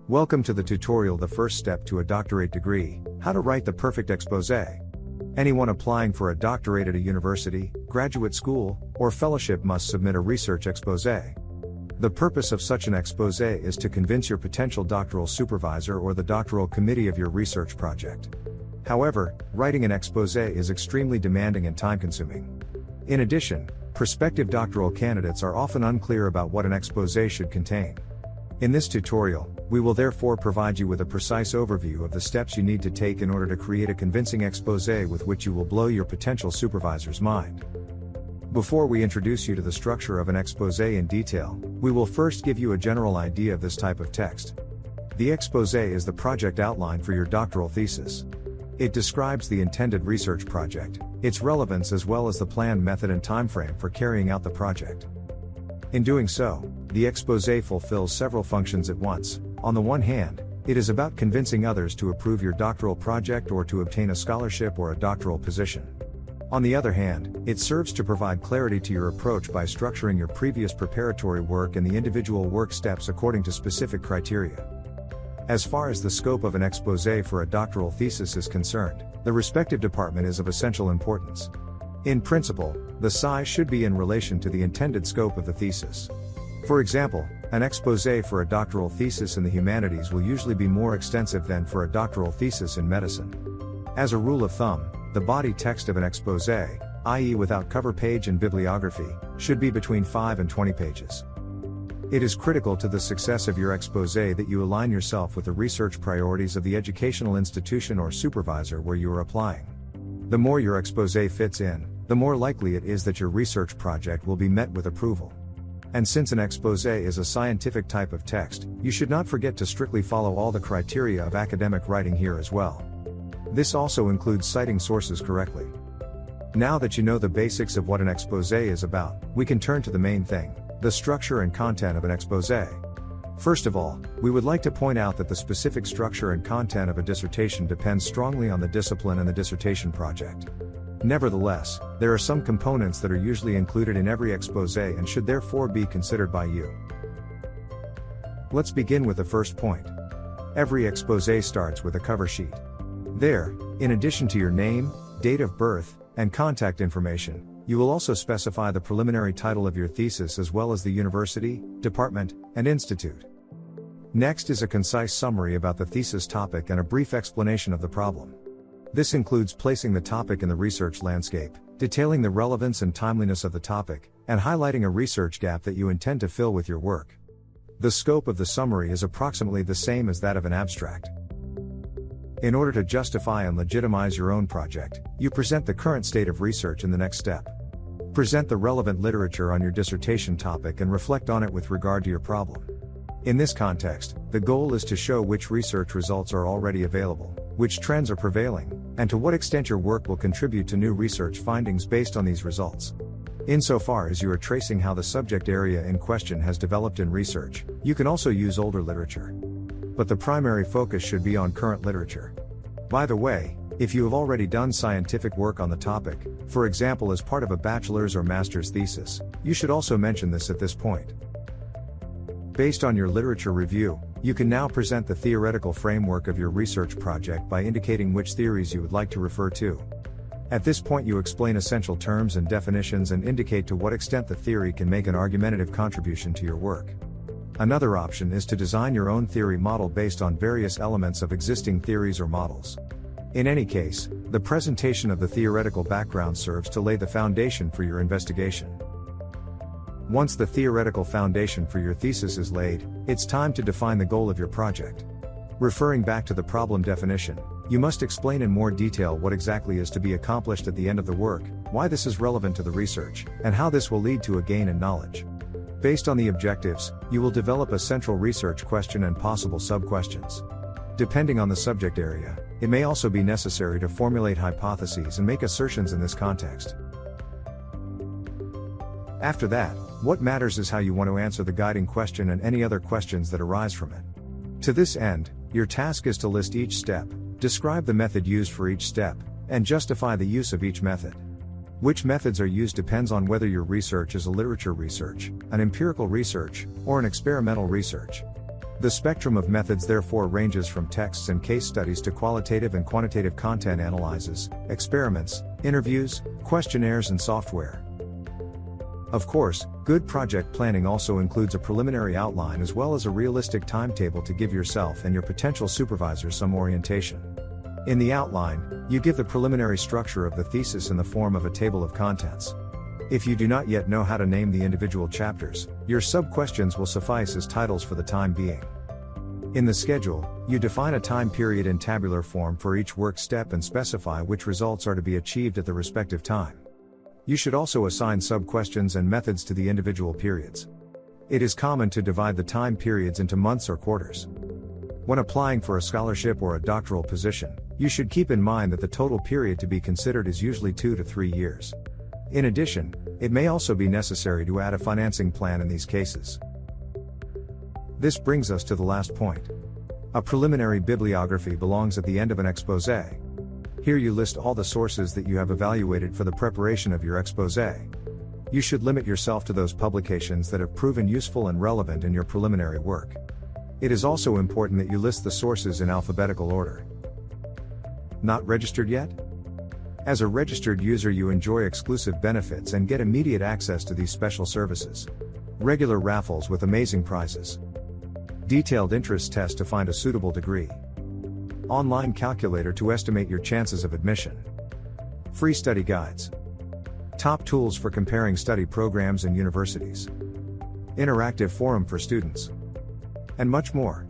Welcome to the tutorial The First Step to a Doctorate Degree, How to Write the Perfect Exposé. Anyone applying for a doctorate at a university, graduate school, or fellowship must submit a research exposé. The purpose of such an exposé is to convince your potential doctoral supervisor or the doctoral committee of your research project. However, writing an exposé is extremely demanding and time-consuming. In addition, prospective doctoral candidates are often unclear about what an exposé should contain. In this tutorial, we will therefore provide you with a precise overview of the steps you need to take in order to create a convincing exposé with which you will blow your potential supervisor's mind. Before we introduce you to the structure of an exposé in detail, we will first give you a general idea of this type of text. The exposé is the project outline for your doctoral thesis. It describes the intended research project, its relevance as well as the planned method and timeframe for carrying out the project. In doing so, the exposé fulfills several functions at once. On the one hand, it is about convincing others to approve your doctoral project or to obtain a scholarship or a doctoral position. On the other hand, it serves to provide clarity to your approach by structuring your previous preparatory work and the individual work steps according to specific criteria. As far as the scope of an exposé for a doctoral thesis is concerned, the respective department is of essential importance. In principle, the size should be in relation to the intended scope of the thesis. For example, an exposé for a doctoral thesis in the humanities will usually be more extensive than for a doctoral thesis in medicine. As a rule of thumb, the body text of an exposé, i.e. without cover page and bibliography, should be between 5 and 20 pages. It is critical to the success of your exposé that you align yourself with the research priorities of the educational institution or supervisor where you are applying. The more your exposé fits in, the more likely it is that your research project will be met with approval. And since an exposé is a scientific type of text, you should not forget to strictly follow all the criteria of academic writing here as well. This also includes citing sources correctly. Now that you know the basics of what an exposé is about, we can turn to the main thing, the structure and content of an exposé. First of all, we would like to point out that the specific structure and content of a dissertation depends strongly on the discipline and the dissertation project. Nevertheless, there are some components that are usually included in every exposé and should therefore be considered by you. Let's begin with the first point. Every exposé starts with a cover sheet. There, in addition to your name, date of birth, and contact information, you will also specify the preliminary title of your thesis as well as the university, department, and institute. Next is a concise summary about the thesis topic and a brief explanation of the problem. This includes placing the topic in the research landscape, detailing the relevance and timeliness of the topic, and highlighting a research gap that you intend to fill with your work. The scope of the summary is approximately the same as that of an abstract. In order to justify and legitimize your own project, you present the current state of research in the next step. Present the relevant literature on your dissertation topic and reflect on it with regard to your problem. In this context, the goal is to show which research results are already available, which trends are prevailing, and to what extent your work will contribute to new research findings based on these results. Insofar as you are tracing how the subject area in question has developed in research, you can also use older literature. But the primary focus should be on current literature. By the way, if you have already done scientific work on the topic, for example as part of a bachelor's or master's thesis, you should also mention this at this point. Based on your literature review, you can now present the theoretical framework of your research project by indicating which theories you would like to refer to. At this point you explain essential terms and definitions and indicate to what extent the theory can make an argumentative contribution to your work. Another option is to design your own theory model based on various elements of existing theories or models. In any case, the presentation of the theoretical background serves to lay the foundation for your investigation. Once the theoretical foundation for your thesis is laid, it's time to define the goal of your project. Referring back to the problem definition, you must explain in more detail what exactly is to be accomplished at the end of the work, why this is relevant to the research, and how this will lead to a gain in knowledge. Based on the objectives, you will develop a central research question and possible sub-questions. Depending on the subject area, it may also be necessary to formulate hypotheses and make assertions in this context. After that, what matters is how you want to answer the guiding question and any other questions that arise from it. To this end, your task is to list each step, describe the method used for each step, and justify the use of each method. Which methods are used depends on whether your research is a literature research, an empirical research, or an experimental research. The spectrum of methods therefore ranges from texts and case studies to qualitative and quantitative content analyses, experiments, interviews, questionnaires and software. Of course, good project planning also includes a preliminary outline as well as a realistic timetable to give yourself and your potential supervisor some orientation. In the outline, you give the preliminary structure of the thesis in the form of a table of contents. If you do not yet know how to name the individual chapters, your sub-questions will suffice as titles for the time being. In the schedule, you define a time period in tabular form for each work step and specify which results are to be achieved at the respective time. You should also assign sub-questions and methods to the individual periods. It is common to divide the time periods into months or quarters. When applying for a scholarship or a doctoral position, you should keep in mind that the total period to be considered is usually 2 to 3 years. In addition, it may also be necessary to add a financing plan in these cases. This brings us to the last point. A preliminary bibliography belongs at the end of an exposé. Here you list all the sources that you have evaluated for the preparation of your exposé. You should limit yourself to those publications that have proven useful and relevant in your preliminary work. It is also important that you list the sources in alphabetical order. Not registered yet? As a registered user, you enjoy exclusive benefits and get immediate access to these special services. Regular raffles with amazing prizes. Detailed interest test to find a suitable degree. Online calculator to estimate your chances of admission. Free study guides. Top tools for comparing study programs and universities. Interactive forum for students. And much more.